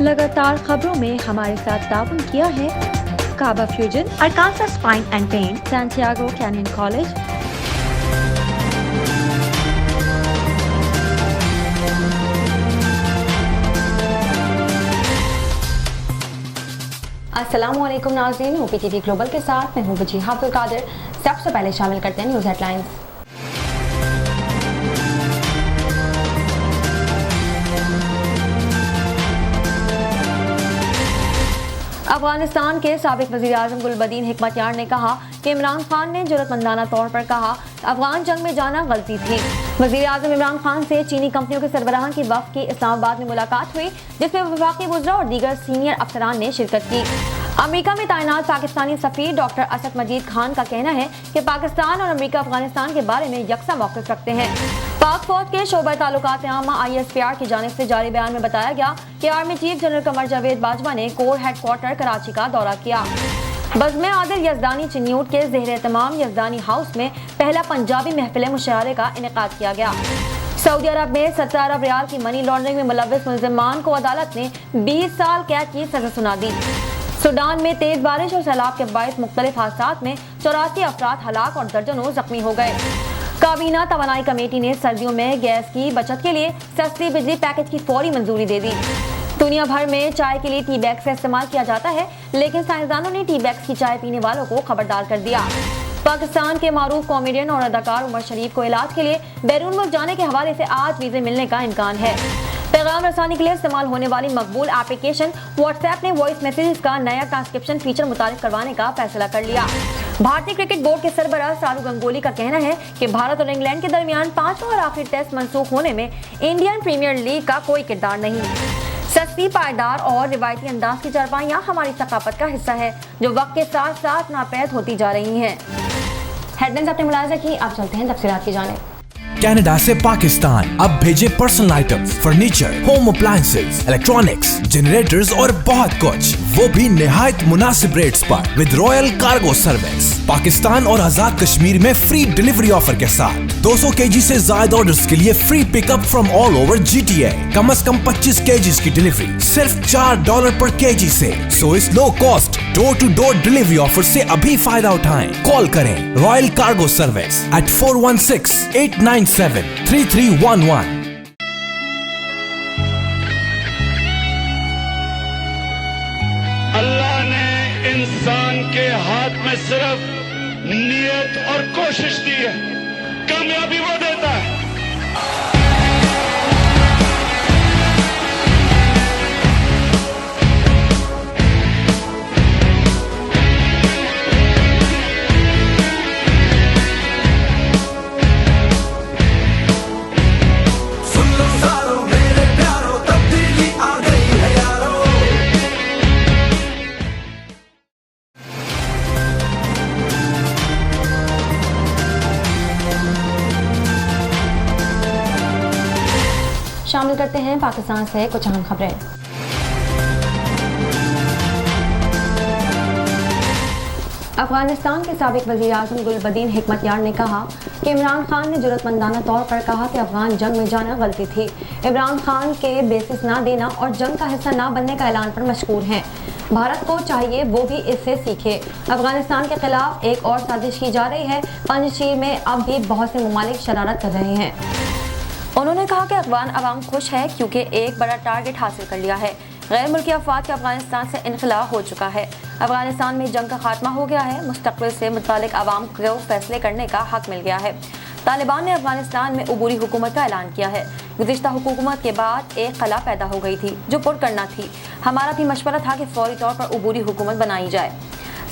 लगातार खबरों में हमारे साथ ताउन किया है काबा fusion, Arkansas Spine and Pain, Santiago canyon college, अस्सलामुअलैकुम नाज़रीन, OPTV ग्लोबल के साथ मैं हूँ वजीहा अब्दुल कादिर। सबसे पहले शामिल करते हैं न्यूज़ हेडलाइंस। अफगानिस्तान के साबिक वज़ीर-ए-आज़म गुलबदीन हिकमतयार ने कहा कि इमरान खान ने जुर्रतमंदाना तौर पर कहा अफगान जंग में जाना गलती थी। वज़ीर-ए-आज़म इमरान खान से चीनी कंपनियों के सरबराहान की वफ़द की इस्लामाबाद में मुलाकात हुई, जिसमें वफाकी वज़रा और दीगर सीनियर अफसरान ने शिरकत की। अमेरिका में तैनात पाकिस्तानी सफ़ीर डॉक्टर असद मजीद खान का कहना है कि पाकिस्तान और अमेरिका अफगानिस्तान के बारे में यकसा मौक़िफ़ रखते हैं। पाक फौज के शोबा ताल्लुकात आमा ISPR की जानिब से जारी बयान में बताया गया कि army chief general Qamar Javed Bajwa ने कोर हेडक्वार्टर कराची का दौरा किया। बज़्म आदिल यज़दानी चिन्यूट के ज़ेर-ए-तमाम यज़दानी हाउस में पहला पंजाबी महफिल मुशायरे का इनेकाद किया गया। सऊदी अरब में 17 अरब रियाल की मनी लॉन्ड्रिंग में मुलव्विस मुल्ज़िमान को अदालत ने 20 साल कैद की सज़ा सुना दी। सूडान में तेज बारिश और सैलाब के बायस मुख्तलिफ हादसात में 84 अफराद हलाक और दर्जनों जख्मी हो गए। काबीना तवानाई कमेटी ने सर्दियों में गैस की बचत के लिए सस्ती बिजली पैकेज की फौरी मंजूरी दे दी। दुनिया भर में चाय के लिए टी बैग्स का इस्तेमाल किया जाता है, लेकिन साइंसदानों ने टी बैग्स की चाय पीने वालों को खबरदार कर दिया। पाकिस्तान के मारूफ कॉमेडियन और अदाकार उमर शरीफ को इलाज के लिए बैरून मुल्क जाने के हवाले से आज वीज़े मिलने का इम्कान है। पैगाम रसानी के लिए इस्तेमाल होने वाली मकबूल एप्लीकेशन व्हाट्सएप ने वॉइस मैसेजेस का नया ट्रांसक्रिप्शन फीचर मुतारिफ करवाने का फैसला कर लिया। भारतीय क्रिकेट बोर्ड के सरबराह सारू गंगोली का कहना है कि भारत और इंग्लैंड के दरमियान 5वां और आखिरी टेस्ट मंसूख होने में इंडियन प्रीमियर लीग का कोई किरदार नहीं। सस्ती, पायदार और रिवायती अंदाज की चारपाइयाँ हमारी सकाफत का हिस्सा है, जो वक्त के साथ साथ नापैद होती जा रही हैं। हेडलाइंस आपने मुलाहिजा की, अब चलते हैं तफसीलात की जानिब। कनाडा से पाकिस्तान अब भेजे personal items, furniture, home appliances, electronics, generators और बहुत कुछ, वो भी निहायत मुनासिब रेट्स पर with royal cargo service. Pakistan और आजाद कश्मीर में फ्री डिलीवरी ऑफर के साथ 200 kg से ज्यादा ऑर्डर्स के लिए free pickup from all over GTA। कम से कम 25 kg की डिलीवरी सिर्फ $4 पर kg से। सो इस low cost door to door delivery offer से अभी फायदा उठाएं। कॉल करें रॉयल कार्गो सर्विस at 416-897-3311। अल्लाह ने इंसान के हाथ में सिर्फ नियत और कोशिश दी है, कामयाबी वो देता है। शामिल करते हैं पाकिस्तान से कुछ अहम खबरें। अफगानिस्तान के साबिक वज़ीर-ए-आज़म गुलबदीन हिकमतयार ने कहा कि इमरान खान ने जुर्रतमंदाना तौर पर कहा कि अफगान जंग में जाना गलती थी। इमरान खान के बेसिस ना देना और जंग का हिस्सा ना बनने का ऐलान पर मशकूर हैं। भारत को चाहिए वो भी इससे सीखे। अफगानिस्तान के खिलाफ एक और साजिश की जा रही है। पंजशीर में अब भी बहुत से ममालिक शरारत कर रहे हैं। उन्होंने कहा कि अफगान अवाम खुश है क्योंकि एक बड़ा टारगेट हासिल कर लिया है। गैर मुल्की अफवाद का अफगानिस्तान से इनखला हो चुका है। अफगानिस्तान में जंग का खात्मा हो गया है। मुस्तकबिल से मुतालिक अवाम को फैसले करने का हक मिल गया है। तालिबान ने अफगानिस्तान में उबूरी हुकूमत का ऐलान किया है। गुज़िश्ता हुकूमत के बाद एक खला पैदा हो गई थी जो पुर करना थी। हमारा भी मशवरा था कि फौरी तौर पर उबूरी हुकूमत बनाई जाए।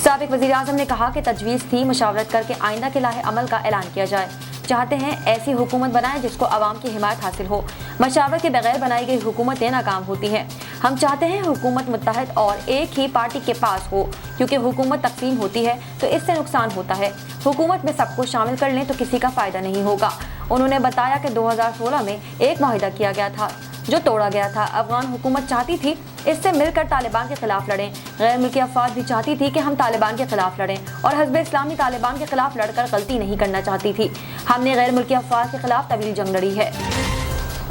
साबिक वज़ीर-ए-आज़म ने कहा कि तजवीज़ थी मुशावरत करके आइंदा के लाहे अमल का ऐलान किया जाए। चाहते हैं ऐसी हुकूमत बनाएं जिसको आवाम की हिमायत हासिल हो। मशावरत के बगैर बनाई गई हुकूमतें नाकाम होती हैं। हम चाहते हैं हुकूमत मुत्तहद और एक ही पार्टी के पास हो, क्योंकि हुकूमत तकसीम होती है तो इससे नुकसान होता है। हुकूमत में सबको शामिल कर लें तो किसी का फ़ायदा नहीं होगा। उन्होंने बताया कि 2016 में एक मुआहिदा किया गया था जो तोड़ा गया था। अफगान हुकूमत चाहती थी इससे मिलकर तालिबान के खिलाफ लड़ें। गैर मुल्की अफवाद भी चाहती थी कि हम तालिबान के खिलाफ लड़ें और हिज़्ब इस्लामी तालिबान के खिलाफ लड़कर गलती नहीं करना चाहती थी। हमने गैर मुल्की अफवाद के खिलाफ तवील जंग लड़ी है।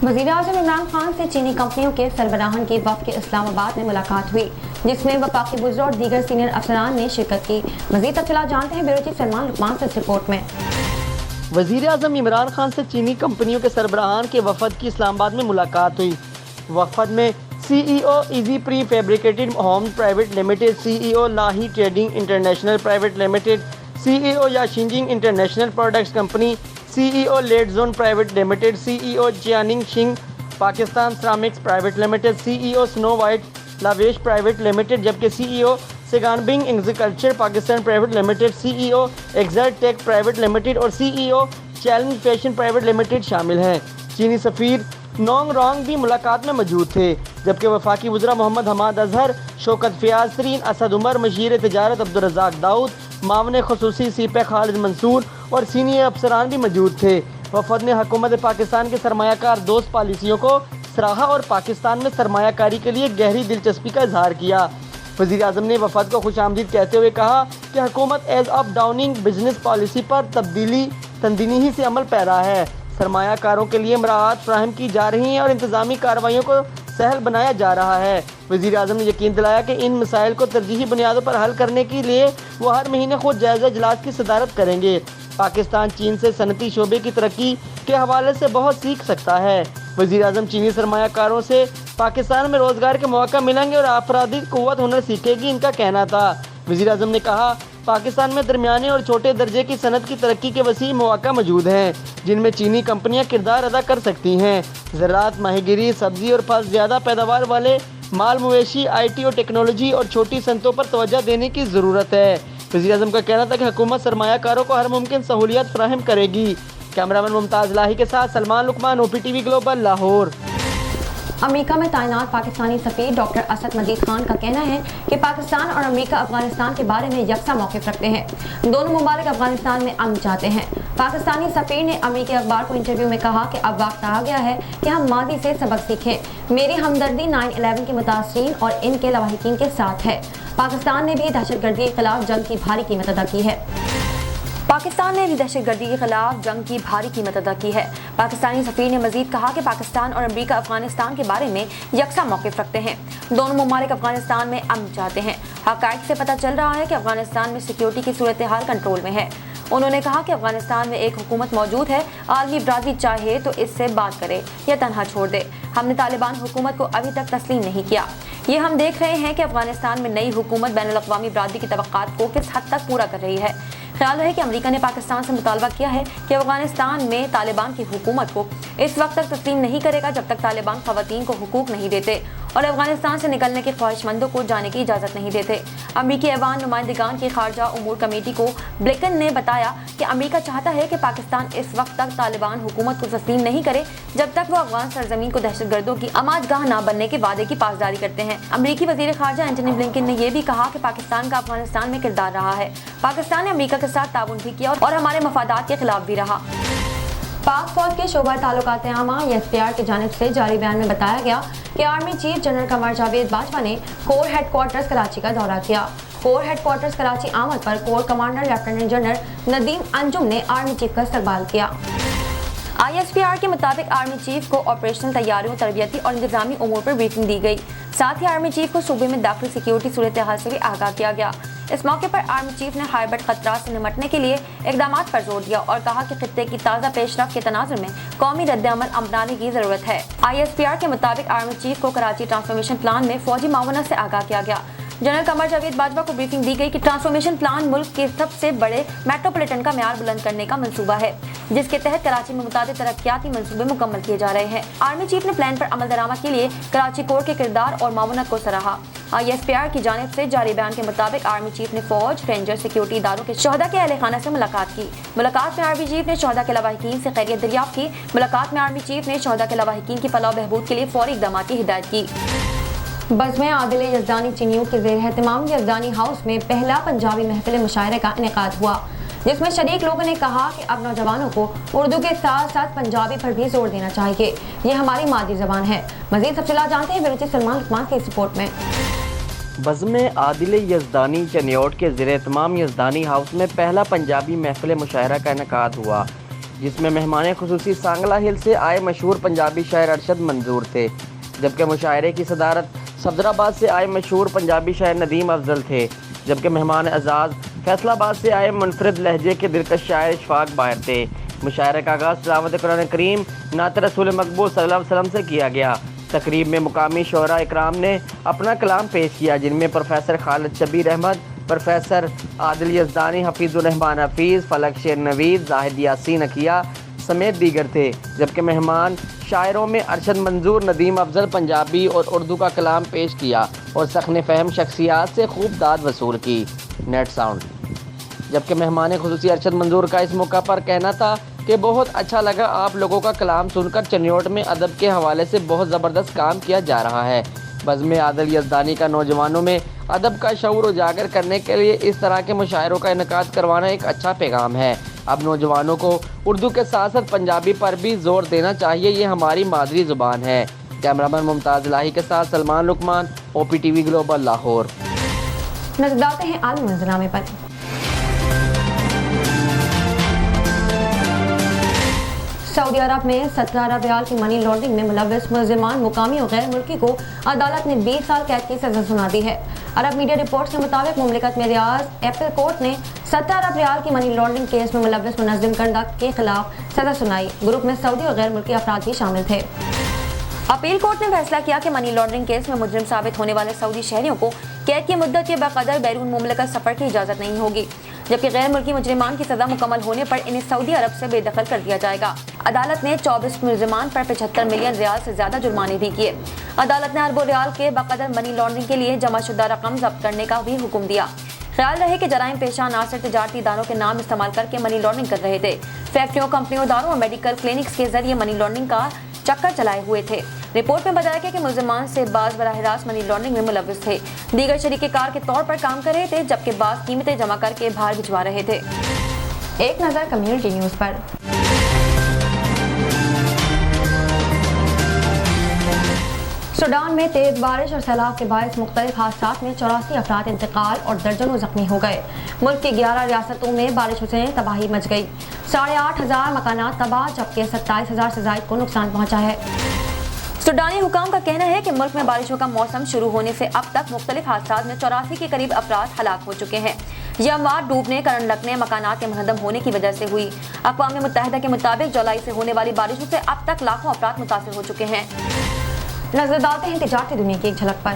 वज़ीर-ए-आज़म इमरान खान से चीनी कंपनियों के सरबराहान की वफ़द के इस्लामाबाद में मुलाकात हुई, जिसमें वफाकी वज़ीर और दीगर सीनियर अफसरान ने शिरकत की। मज़ीद तफसीलात जानते हैं ब्यूरो चीफ सलमान लुकमान से इस रिपोर्ट में। वज़ीर-ए-आज़म इमरान खान से चीनी कंपनियों के सरबराहान के वफद की इस्लामाबाद में मुलाकात हुई। वफद में CEO easy prefabricated home private limited, CEO लाही trading international private limited, CEO याशिंजिंग international products company, CEO led zone private limited, CEO जियानिंग शिंग Pakistan ceramics private limited, CEO snow white लावेश प्राइवेट लिमिटेड, जबकि CEO सिगानबिंग agriculture Pakistan private limited, CEO exert tech private limited और CEO challenge fashion private limited शामिल हैं। चीनी सफ़ीर नोंग रोंग भी मुलाकात में मौजूद थे, जबकि वफाकी वज़रा मोहम्मद हमाद अजहर, शौकत फ़ियाज़ तरीन, असद उमर, मशीर तिजारत अब्दुल रज़ाक दाऊद, मामन ख़ुसूसी सीपे खालिद मंसूर और सीनियर अफसरान भी मौजूद थे। वफद ने हुकूमत पाकिस्तान के सरमायाकार दोस्त पॉलिसियों को सराहा और पाकिस्तान में सरमायाकारी के लिए गहरी दिलचस्पी का इजहार किया। वज़ीर-ए-आज़म ने वफद को खुशामदीद कहते हुए कहा कि हुकूमत ease of doing business policy पर तब्दीली ही से अमल पैरा है। सरमायाकारों के लिए मराहत फराहम की जा रही हैं और इंतज़ामी कार्रवाइयों को सहल बनाया जा रहा है। वज़ीर-ए-आज़म ने यकीन दिलाया कि इन मसाइल को तरजीही बुनियादों पर हल करने के लिए वो हर महीने खुद जायज़ा इजलास की सदारत करेंगे। पाकिस्तान चीन से सनती शोबे की तरक्की के हवाले से बहुत सीख सकता है। वज़ीर-ए-आज़म चीनी सरमायाकारों से पाकिस्तान में रोज़गार के मौका मिलेंगे और अफरादी क़ुव्वत हुनर सीखेगी, इनका कहना था। वज़ीर-ए-आज़म ने कहा पाकिस्तान में दरमियाने और छोटे दर्जे की सनत की तरक्की के वसीह मौका मौजूद हैं, जिनमें चीनी कंपनियां किरदार अदा कर सकती हैं। ज़राअत, माहीगिरी, सब्ज़ी और फल, ज़्यादा पैदावार वाले माल मवेशी, IT और टेक्नोलॉजी और छोटी सनतों पर तवज्जो देने की ज़रूरत है। वज़ीर-ए-आज़म का कहना था कि हुकूमत सरमायाकारों को हर मुमकिन सहूलियत फराहम करेगी। कैमरामैन मुमताज़ लाही के साथ Salman Luqman, OPTV global, Lahore. America में तैनात पाकिस्तानी सफ़ीर डॉक्टर असद मजीद खान का कहना है कि पाकिस्तान और अमेरिका अफगानिस्तान के बारे में यकसा मौक़िफ़ रखते हैं। दोनों मुमालिक अफगानिस्तान में अमन चाहते हैं। पाकिस्तानी सफ़ीर ने अमेरिकी अखबार को इंटरव्यू में कहा कि अब वक्त आ गया है कि हम माजी से सबक सीखें। मेरी हमदर्दी 9/11 के मुतासरीन और इनके लवाहिकीन के साथ है। पाकिस्तान ने भी दहशतगर्दी के खिलाफ जंग की भारी कीमत अदा की है। पाकिस्तान पाकिस्तानी सफ़ीर ने मजीद कहा कि पाकिस्तान और अमेरिका अफगानिस्तान के बारे में यकसा मौक़िफ़ रखते हैं। दोनों मुमालिक अफगानिस्तान में अमन चाहते हैं। हक़ाइक़ से पता चल रहा है कि अफगानिस्तान में सिक्योरिटी की सूरत हाल कंट्रोल में है। उन्होंने कहा कि अफगानिस्तान में एक हुकूमत मौजूद है, आलमी बरादरी चाहे तो इससे बात करे या तनहा छोड़ दे। हमने तालिबान हुकूमत को अभी तक तस्लीम नहीं किया। ये हम देख रहे हैं कि अफगानिस्तान में नई हुकूमत बैनुल अक़वामी बरादरी की तवक्कात को किस हद तक पूरा कर रही है। ख्याल है कि अमेरिका ने पाकिस्तान से मुतालबा किया है कि अफगानिस्तान में तालिबान की हुकूमत को इस वक्त तक तस्लीम नहीं करेगा जब तक तालिबान ख़वातीन को हुकूक नहीं देते और अफगानिस्तान से निकलने के ख्वाहिशमंदों को जाने की इजाज़त नहीं देते। अमेरिकी ऐवान नुमाइंदगान की खारजा उमूर कमेटी को ब्लिंकन ने बताया कि अमेरिका चाहता है कि पाकिस्तान इस वक्त तक तालिबान हुकूमत को तस्लीम नहीं करे जब तक वो अफगान सरजमीन को दहशतगर्दों की आमादगाह न बनने के वादे की पासदारी करते हैं। अमेरिकी वज़ीर ख़ारजा एंटनी ब्लिंकन ने यह भी कहा कि पाकिस्तान का अफगानिस्तान में किरदार रहा है। पाकिस्तान ने अमेरिका के साथ ताउन भी किया और हमारे मफादात के खिलाफ भी रहा। पाक फौज के शोबा ताल्लुकात आमा SPR की जानिब से जारी बयान में बताया गया कि army chief general Qamar Javed Bajwa ने कोर हेडक्वार्टर्स कराची का दौरा किया। कोर हेडक्वार्टर्स कराची आमद पर core commander lieutenant general Nadeem Anjum ने आर्मी चीफ का इस्तकबाल किया। ISPR के मुताबिक आर्मी चीफ को ऑपरेशनल तैयारियों, तरबियती और इंतजामी उमूर पर ब्रीफिंग दी गई। साथ ही आर्मी चीफ को सूबे में दाखिली सिक्योरिटी सूरत हाल से भी आगाह किया गया। इस मौके पर आर्मी चीफ ने हाइब्रिड खतरात से निपटने के लिए इक़दामात पर जोर दिया और कहा कि खित्ते की ताज़ा पेशरफ्त के तनाजुर में कौमी रद्द-ए-अमल अपनाने की ज़रूरत है। ISPR के मुताबिक आर्मी चीफ को कराची ट्रांसफॉर्मेशन प्लान में फौजी मावनत से आगाह किया गया। जनरल कमर जावेद बाजवा को ब्रीफिंग दी गई कि ट्रांसफॉर्मेशन प्लान मुल्क के सबसे बड़े मेट्रोपॉलिटन का म्यार बुलंद करने का मंसूबा है, जिसके तहत कराची में मुताबिक तरक्याती मंसूबे मुकम्मल किए जा रहे हैं। आर्मी चीफ ने प्लान पर अमल दरामद के लिए कराची कोर के किरदार और मावनत को सराहा। ISPR की जानिब से जारी बयान के मुताबिक आर्मी चीफ ने फौज, रेंजर, सिक्योरिटी इदारों के शोहदा के अहले खाना से मुलाकात की। मुलाकात में आर्मी चीफ ने शोहदा के लवाहिकीन से खैरियत दरियाफ्त की। मुलाकात में आर्मी चीफ ने शोहदा के लवाहिकीन की फलाह बहबूद के लिए फौरी इक़दामात की हिदायत की। बज़्म आदिल यज़दानी चीनियों के ज़ेर एहतमाम यज़दानी हाउस में पहला पंजाबी महफिल मुशायरे का इनेकाद हुआ, जिसमें शरीक लोगों ने कहा कि अब नौजवानों को उर्दू के साथ साथ पंजाबी पर भी जोर देना चाहिए। ये हमारी मादरी ज़बान है। मज़ीद तफ़सीलात जानते हैं ब्यूरो सलमान लुकमान की इस रिपोर्ट में। बज़्म आदिल यज़दानी चनियोट के ज़ेर एहतमाम यज़दानी हाउस में पहला पंजाबी महफिल मुशायरा का इनेकाद हुआ, جس میں مہمان خصوصی سانگلہ ہل سے آئے مشہور پنجابی شاعر ارشد منظور تھے، جبکہ مشاعرے کی صدارت صدر آباد سے آئے مشہور پنجابی شاعر ندیم افضل تھے، جبکہ مہمان اعزاز فیصل آباد سے آئے منفرد لہجے کے دلکش شاعر اشفاق باہر تھے۔ مشاعرے کا آغاز تلاوت قرآن کریم نعت رسول مقبول صلی اللہ علیہ وسلم سے کیا گیا۔ تقریب میں مقامی شعراء اکرام نے اپنا کلام پیش کیا، جن میں پروفیسر خالد شبیر احمد، پروفیسر عادل یزدانی، حفیظ الرحمان حفیظ، فلک شیر نوید، زاہد یاسین عقیہ سمیت دیگر تھے، جبکہ مہمان شاعروں میں ارشد منظور، ندیم افضل پنجابی اور اردو کا کلام پیش کیا اور سخن فہم شخصیات سے خوب داد وصول کی۔ Net sound. جبکہ مہمان خصوصی ارشد منظور کا اس موقع پر کہنا تھا کہ بہت اچھا لگا آپ لوگوں کا کلام سن کر، چنیوٹ میں ادب کے حوالے سے بہت زبردست کام کیا جا رہا ہے۔ بزم عادل یزدانی کا نوجوانوں میں ادب کا شعور اجاگر کرنے کے لیے اس طرح کے مشاعروں کا انعقاد کروانا ایک اچھا پیغام ہے۔ اب نوجوانوں کو اردو کے ساتھ ساتھ پنجابی پر بھی زور دینا چاہیے، یہ ہماری مادری زبان ہے۔ کیمرامین ممتاز الہی کے ساتھ Salman Luqman, O P T V global, Lahore. نظر ڈالتے ہیں عالمی منظرنامے پر۔ سعودی عرب میں 17 ارب ریال کی منی لانڈرنگ میں ملوث ملزمان مقامی اور غیر ملکی کو عدالت نے 20 سال قید کی سزا سنا دی ہے۔ عرب میڈیا رپورٹس کے مطابق مملکت میں ریاض ایپل کورٹ نے 17 ارب ریال کی منی لانڈرنگ کیس میں ملوث منظم کردہ کے خلاف سزا سنائی۔ گروپ میں سعودی اور غیر ملکی افراد بھی شامل تھے۔ اپیل کورٹ نے فیصلہ کیا کہ منی لانڈرنگ کیس میں مجرم ثابت ہونے والے سعودی شہریوں کو قید کی مدت کے بقدر بیرون مملکت سفر کی اجازت نہیں ہوگی، جبکہ غیر ملکی مجرمان کی سزا مکمل ہونے پر انہیں سعودی عرب سے بے دخل کر دیا جائے گا۔ عدالت نے 24 ملزمان پر 75 ملین ریال سے زیادہ جرمانے بھی کیے۔ عدالت نے اربوں ریال کے بقدر منی لانڈرنگ کے لیے جمع شدہ رقم ضبط کرنے کا بھی حکم دیا۔ خیال رہے کہ جرائم پیشہ عناصر تجارتی اداروں کے نام استعمال کر کے منی لانڈرنگ کر رہے تھے، فیکٹریوں، کمپنیوں، اداروں اور میڈیکل کلینکس کے ذریعے منی لانڈرنگ کا چکر چلائے ہوئے تھے۔ رپورٹ میں بتایا گیا کہ ملزمان سے بعض براہ راست منی لانڈرنگ میں ملوث تھے، دیگر شریک کار کے طور پر کام کر رہے تھے، جبکہ بعض قیمتیں جمع کر کے باہر بھجوا رہے تھے۔ ایک نظر کمیونٹی نیوز پر۔ سوڈان میں تیز بارش اور سیلاب کے باعث مختلف حادثات میں 84 افراد انتقال اور درجنوں زخمی ہو گئے۔ ملک کی 11 ریاستوں میں بارشوں سے تباہی مچ گئی، 8,500 مکانات تباہ، جبکہ 27,000 سے زائد کو نقصان پہنچا ہے۔ سوڈانی حکام کا کہنا ہے کہ ملک میں بارشوں کا موسم شروع ہونے سے اب تک مختلف حادثات میں 84 کے قریب افراد ہلاک ہو چکے ہیں۔ یہ اموات ڈوبنے، کرنٹ لگنے، مکانات کے منہدم ہونے کی وجہ سے ہوئی۔ اقوام متحدہ کے مطابق جولائی سے ہونے والی بارشوں سے اب تک لاکھوں افراد متاثر ہو چکے ہیں۔ نظر ڈالتے ہیں تجارتی دنیا کی ایک جھلک پر۔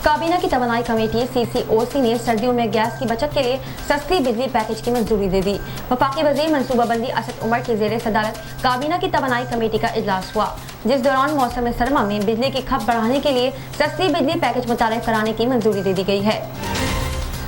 کابینہ کی توانائی کمیٹی CCOC نے سردیوں میں گیس کی بچت کے لیے سستی بجلی پیکج کی منظوری دے دی۔ وفاقی وزیر منصوبہ بندی اسد عمر کی زیر صدارت کابینہ کی توانائی کمیٹی کا اجلاس ہوا، جس دوران موسم سرما میں بجلی کی کھپت بڑھانے کے لیے سستی بجلی پیکج متعارف کرانے کی منظوری دے دی گئی ہے۔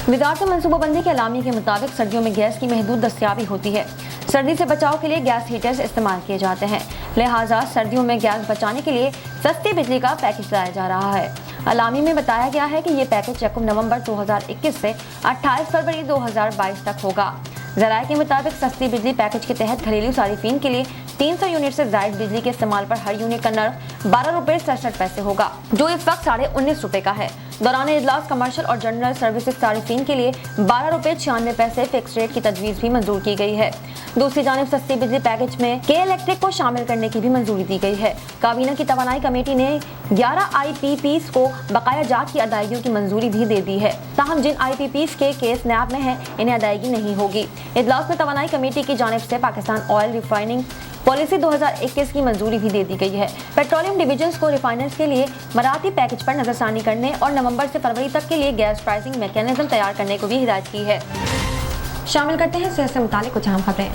وزارت منصوبہ بندی کے اعلامیے کے مطابق سردیوں میں گیس کی محدود دستیابی ہوتی ہے۔ سردی سے بچاؤ کے لیے گیس ہیٹرز استعمال کیے جاتے ہیں، لہٰذا سردیوں میں گیس بچانے کے لیے سستی بجلی کا پیکج لایا جا رہا ہے۔ اعلامیے میں بتایا گیا ہے کہ یہ پیکج 1 نومبر 2021 سے 28 فروری 2022 تک ہوگا۔ ذرائع کے مطابق سستی بجلی پیکج کے تحت گھریلو صارفین کے لیے 300 یونٹ سے زائد بجلی کے استعمال پر ہر یونٹ کا نرخ 12 روپے 67 پیسے ہوگا، جو اس وقت 19.5 روپے کا ہے۔ دوران اجلاس کمرشل اور جنرل سروسز صارفین کے لیے 12 روپے 96 پیسے فکس ریٹ کی تجویز بھی منظور کی گئی ہے۔ دوسری جانب سستی بجلی پیکج میں کے الیکٹرک کو شامل کرنے کی بھی منظوری دی گئی ہے۔ کابینہ کی توانائی کمیٹی نے 11 IPPs کو بقایا جات کی ادائیگیوں کی منظوری بھی دے دی ہے، تاہم جن IPPs کے کیس نیب میں ہیں انہیں ادائیگی نہیں ہوگی۔ اجلاس میں توانائی کمیٹی کی جانب سے پاکستان آئل ریفائننگ پالیسی 2021 کی منظوری بھی دے دی گئی ہے۔ پیٹرولیم ڈویژنز کو ریفائنرز کے لیے مراعاتی پیکج پر نظر ثانی کرنے اور نومبر سے فروری تک کے لیے گیس پرائسنگ میکینزم تیار کرنے کو بھی ہدایت کی ہے۔ شامل کرتے ہیں صحت سے متعلق کچھ اہم خبریں۔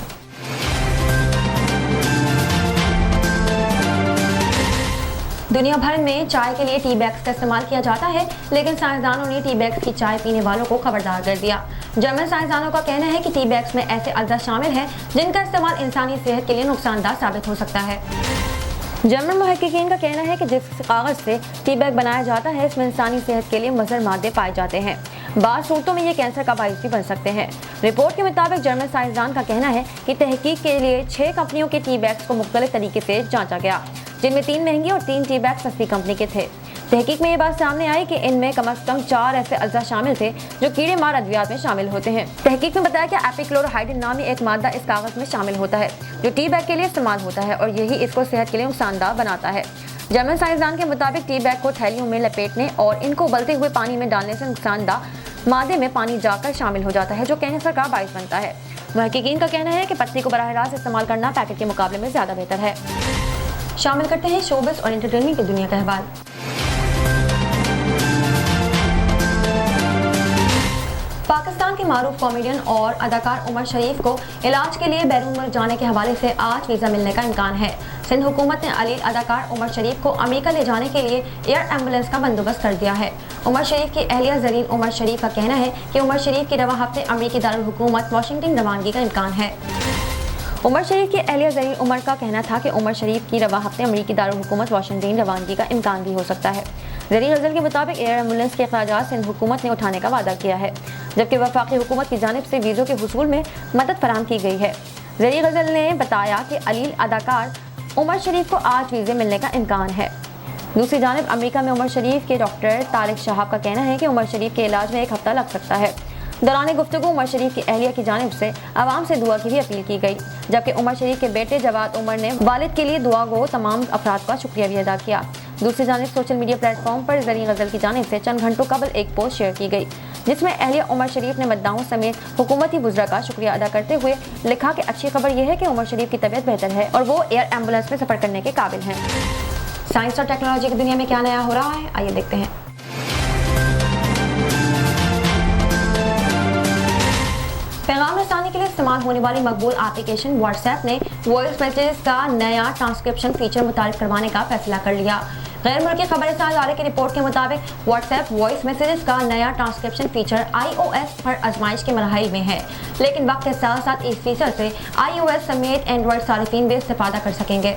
دنیا بھر میں چائے کے لیے ٹی بیگز کا استعمال کیا جاتا ہے، لیکن سائنسدانوں نے ٹی بیگز کی چائے پینے والوں کو خبردار کر دیا۔ جرمن سائنسدانوں کا کہنا ہے کہ ٹی بیگز میں ایسے اجزاء شامل ہیں جن کا استعمال انسانی صحت کے لیے نقصان دہ ثابت ہو سکتا ہے۔ جرمن محققین کا کہنا ہے کہ جس کاغذ سے ٹی بیگ بنایا جاتا ہے اس میں انسانی صحت کے لیے مضر مادے پائے جاتے ہیں، بعض صورتوں میں یہ کینسر کا باعث بھی بن سکتے ہیں۔ رپورٹ کے مطابق جرمن سائنسدان کا کہنا ہے کہ تحقیق کے لیے 6 کمپنیوں کے ٹی بیگز کو مختلف طریقے سے جانچا گیا، جن میں 3 مہنگی اور 3 ٹی بیگ سستی کمپنی کے تھے۔ तहकीक में ये बात सामने आई कि इनमें कम से कम 4 ऐसे अज्जा शामिल थे जो कीड़े मार अद्वियात में शामिल होते हैं। तहकीक में बताया कि एपिक्लोरोहाइड्रिन नामी एक मादा इस कागज में शामिल होता है जो टी बैग के लिए इस्तेमाल होता है और यही इसको सेहत के लिए नुकसानदार बनाता है। जर्मन साइंसदान के मुताबिक टी बैग को थैलियों में लपेटने और इनको उबलते हुए पानी में डालने से नुकसानदार मादे में पानी जाकर शामिल हो जाता है जो कैंसर का बाइस बनता है। महकीकीन का कहना है कि पत्ती को बराह रास्त इस्तेमाल करना पैकेट के मुकाबले में ज्यादा बेहतर है। शामिल करते हैं शोबिस और एंटरटेनमेंट की दुनिया का अहवाल। पाकिस्तान के मारूफ कॉमेडियन और अदाकार उमर शरीफ को इलाज के लिए बैरून मुल्क जाने के हवाले से आज वीज़ा मिलने का इम्कान है। सिंध हुकूमत ने अलील अदाकार उमर शरीफ को अमेरिका ले जाने के लिए एयर एम्बुलेंस का बंदोबस्त कर दिया है। उमर शरीफ की अहलिया ज़रीन उमर शरीफ का कहना है कि उमर शरीफ की रवा हफ्ते अमेरिकी दारुल हुकूमत वाशिंगटन रवानगी का इम्कान है। उमर शरीफ की अहलिया ज़रीन उमर का कहना था कि उमर शरीफ की रवा हफ्ते अमेरिकी दारुल हुकूमत वाशिंगटन रवानगी का इम्कान भी हो सकता है। ज़रीन गज़ल के मुताबिक एयर एम्बुलेंस के अखराजात सिंध हुकूमत ने उठाने का वादा किया है, जबकि वफाकी हुकूमत की जानिब से वीज़ों के हुसूल में मदद फराहम की गई है। ज़रीन गज़ल ने बताया कि अलील अदाकार उमर शरीफ को आज वीज़े मिलने का इम्कान है। दूसरी जानिब अमेरिका में उमर शरीफ के डॉक्टर तारिक शहाब का कहना है कि उमर शरीफ के इलाज में 1 हफ्ता लग सकता है। दौरान गुफ्तगू उमर शरीफ की अहलिया की जानिब से आवाम से दुआ की भी अपील की गई, जबकि उमर शरीफ के बेटे जवाद उमर ने वालिद के लिए दुआ गो तमाम अफराद का शुक्रिया भी अदा किया। दूसरी जानिब सोशल मीडिया प्लेटफॉर्म पर ज़रीन गज़ल की जानिब से चंद घंटों कबल एक पोस्ट शेयर की गई, जिसमें अहलिया उमर शरीफ ने मद्दाओं समेत हुकूमती बुज़रा का शुक्रिया अदा करते हुए लिखा कि अच्छी खबर यह है कि उमर शरीफ की तबीयत बेहतर है और वो एयर एम्बुलेंस में सफ़र करने के काबिल हैं। साइंस और टेक्नोलॉजी की दुनिया में क्या नया हो रहा है, आइए देखते हैं। पैगाम रसानी के लिए इस्तेमाल होने वाली मकबूल एप्लीकेशन व्हाट्सएप ने वॉइस मैसेजेस का नया ट्रांसक्रिप्शन फीचर मुतारिफ करवाने का फैसला कर लिया। गैर मुल्की खबरसां इदारे की रिपोर्ट के मुताबिक व्हाट्सएप वॉइस मैसेजेस का नया ट्रांसक्रिप्शन फीचर iOS पर आजमाइश के मरहल में है, लेकिन वक्त के साथ साथ इस फीचर से iOS समेत एंड्रॉयड सारिफीन भी इस्तेफादा कर सकेंगे।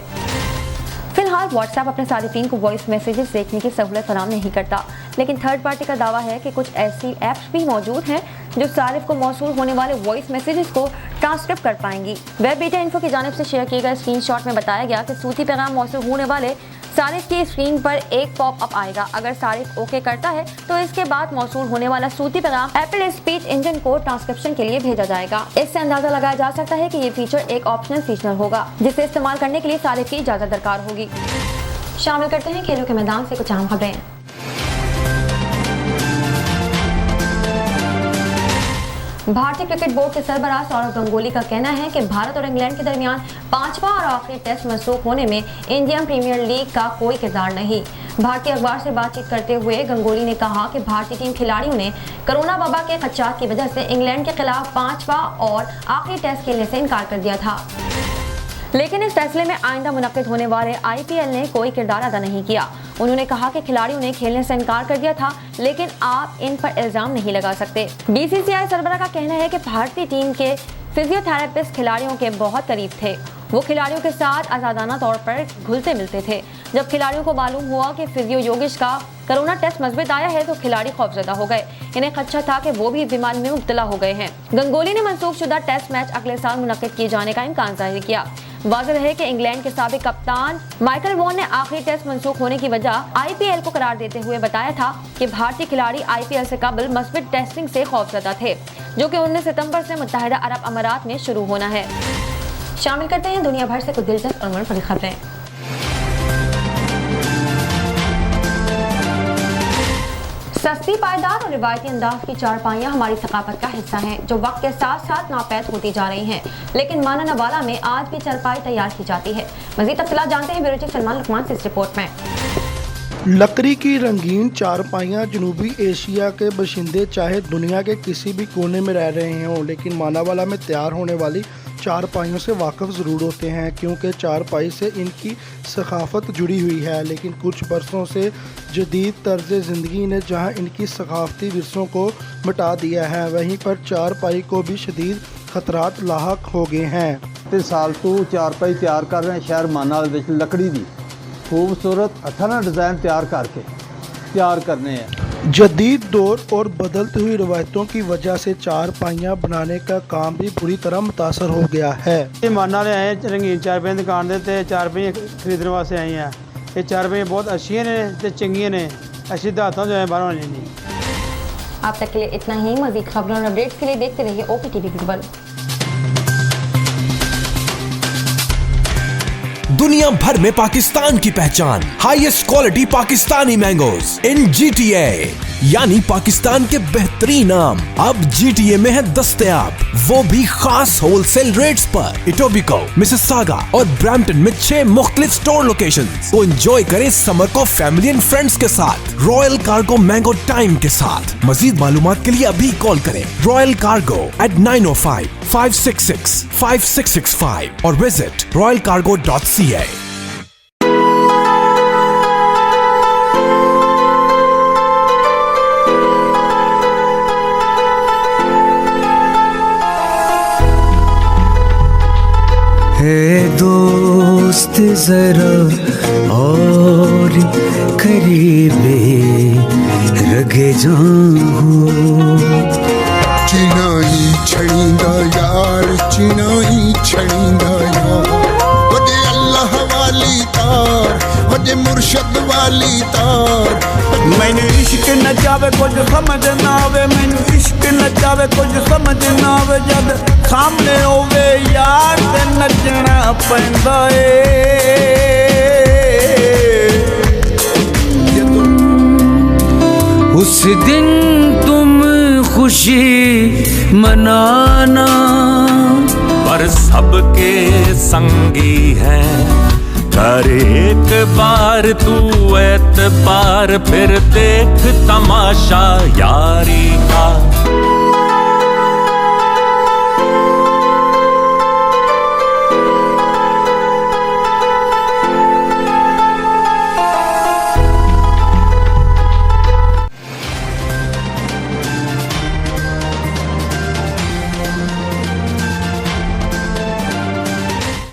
फिलहाल व्हाट्सएप अपने सारिफीन को वॉइस मैसेजेस देखने की सहूलत फराहम नहीं करता, लेकिन थर्ड पार्टी का दावा है कि कुछ ऐसी ऐप्स भी मौजूद हैं जो सारिफ को मौसूल होने वाले वॉइस मैसेजेस को ट्रांसक्रिप्ट कर पाएंगी। वेब डेटा इन्फो की जानिब से शेयर किए गए स्क्रीनशॉट में बताया गया कि सूती पैगाम मौसूल होने वाले सारिफ की स्क्रीन पर एक पॉपअप आएगा। अगर सारिफ ओके करता है तो इसके बाद मौसूल होने वाला सूती पैगाम एप्पल स्पीच इंजन को ट्रांसक्रिप्शन के लिए भेजा जाएगा। इससे अंदाजा लगाया जा सकता है कि ये फीचर एक ऑप्शनल फीचर होगा, जिसे इस्तेमाल करने के लिए सारिफ की इजाजत दरकार होगी। शामिल करते हैं खेलों के मैदान से कुछ अहम खबरें। भारतीय क्रिकेट बोर्ड के सरबराह सौरव गंगुली का कहना है कि भारत और इंग्लैंड के दरमियान 5वां और आखिरी टेस्ट मनसूख होने में इंडियन प्रीमियर लीग का कोई किरदार नहीं। भारतीय अखबार से बातचीत करते हुए गंगुली ने कहा कि भारतीय टीम खिलाड़ियों ने कोरोना वबा के खदशात की वजह से इंग्लैंड के खिलाफ 5वां और आखिरी टेस्ट खेलने से इनकार कर दिया था, लेकिन इस फैसले में आइंदा मुनक्किद होने वाले IPL ने कोई किरदार अदा नहीं किया। उन्होंने कहा कि खिलाड़ियों ने खेलने से इनकार कर दिया था, लेकिन आप इन पर इल्जाम नहीं लगा सकते। BCCI सरबराह का कहना है कि भारतीय टीम के फिजियोथेरेपिस्ट खिलाड़ियों के बहुत करीब थे। वो खिलाड़ियों के साथ आजादाना तौर पर घुलते मिलते थे। जब खिलाड़ियों को मालूम हुआ कि फिजियो योगेश का कोरोना टेस्ट मजबूत आया है तो खिलाड़ी खौफजदा हो गए। इन्हें खदशा था कि वो भी बीमारी में मुब्तला हो गए हैं। गंगुली ने मनसूख शुदा टेस्ट मैच अगले साल मुनक्किद किए जाने का इम्कान जाहिर किया। वाज़ेह है कि इंग्लैंड के साबिक कप्तान माइकल वॉन ने आखिरी टेस्ट मनसूख होने की वजह IPL को करार देते हुए बताया था कि भारतीय खिलाड़ी IPL से कबल मस्बत टेस्टिंग से खौफजदा थे, जो कि 19 सितंबर से मुत्तहिदा अरब अमारात में शुरू होना है। शामिल करते हैं दुनिया भर से कुछ दिलचस्प और मनफरद खबरें। सस्ती, पायदार और रिवायती अंदाज की चारपाइयाँ हमारी सकाफत का हिस्सा हैं, जो वक्त के साथ साथ नापैद होती जा रही हैं, लेकिन माना नवाला में आज भी चारपाई तैयार की जाती है। मज़ीद तफसीलात जानते हैं ब्यूरो चीफ सलमान लुकमान से इस रिपोर्ट में। लकड़ी की रंगीन चारपाइयाँ जनूबी एशिया के बशिंदे चाहे दुनिया के किसी भी कोने में रह रहे हों, लेकिन मानावाला में तैयार होने वाली चारपाइयों से वाकिफ़ ज़रूर होते हैं, क्योंकि चारपाई से इनकी सकाफ़त जुड़ी हुई है। लेकिन कुछ बरसों से जदीद तर्ज़ ज़िंदगी ने जहां इनकी सकाफ़ती विरसों को मिटा दिया है, वहीं पर चारपाई को भी शदीद खतरात लाहक हो गए हैं। इस साल तो चारपाई तैयार कर रहे हैं शहर मानावाल लकड़ी की खूबसूरत हथाना डिज़ाइन तैयार करके तैयार करने हैं। जदीद दौर और बदलती हुई रवायतों की वजह से चारपाइयाँ बनाने का काम भी बुरी तरह मुतासर हो गया है। माना आए रंगीन चारपाई दुकान देते चारपाई खरीदने वास्ते आए हैं, یہ چارپائیاں بہت اچھی نے تے چنگیاں نے اچھی دھاتوں جو ہے باہر نہیں. آپ تک کے لیے اتنا ہی. مزید خبروں اور اپڈیٹس کے لیے دیکھتے رہیے OPTV گلوبل. دنیا بھر میں پاکستان کی پہچان ہائیسٹ کوالٹی پاکستانی مینگوز ان GTA یعنی پاکستان کے بہترین آم اب GTA میں ہے دستیاب, وہ بھی خاص ہول سیل ریٹس پر. ایٹوبیکو, مسیساگا اور برامپٹن میں 6 مختلف سٹور لوکیشنز. تو انجوائے کریں سمر کو فیملی اینڈ فرینڈز کے ساتھ رائل کارگو مینگو ٹائم کے ساتھ. مزید معلومات کے لیے ابھی کال کریں رائل کارگو at 905-566-5665 اور visit royalcargo.ca. ہے دوست ذرا اور قریب رگے جان ہو. چنائی چھڑیندا یار چنائی چھڑیندا یار وجے اللہ والی تار وجے مرشد والی تار. مینوں عشق نہ جاوے کچھ سمجھ نہ آوے, مینوں عشق نہ جاوے کچھ سمجھ نہ آوے. جد سامنے ہووے یار تے نچنا پیندا اے. اس دن تم خوشی منانا پر سب کے سنگی ہیں. کر ایک بار تو اعتبار پھر دیکھ تماشا یاری کا.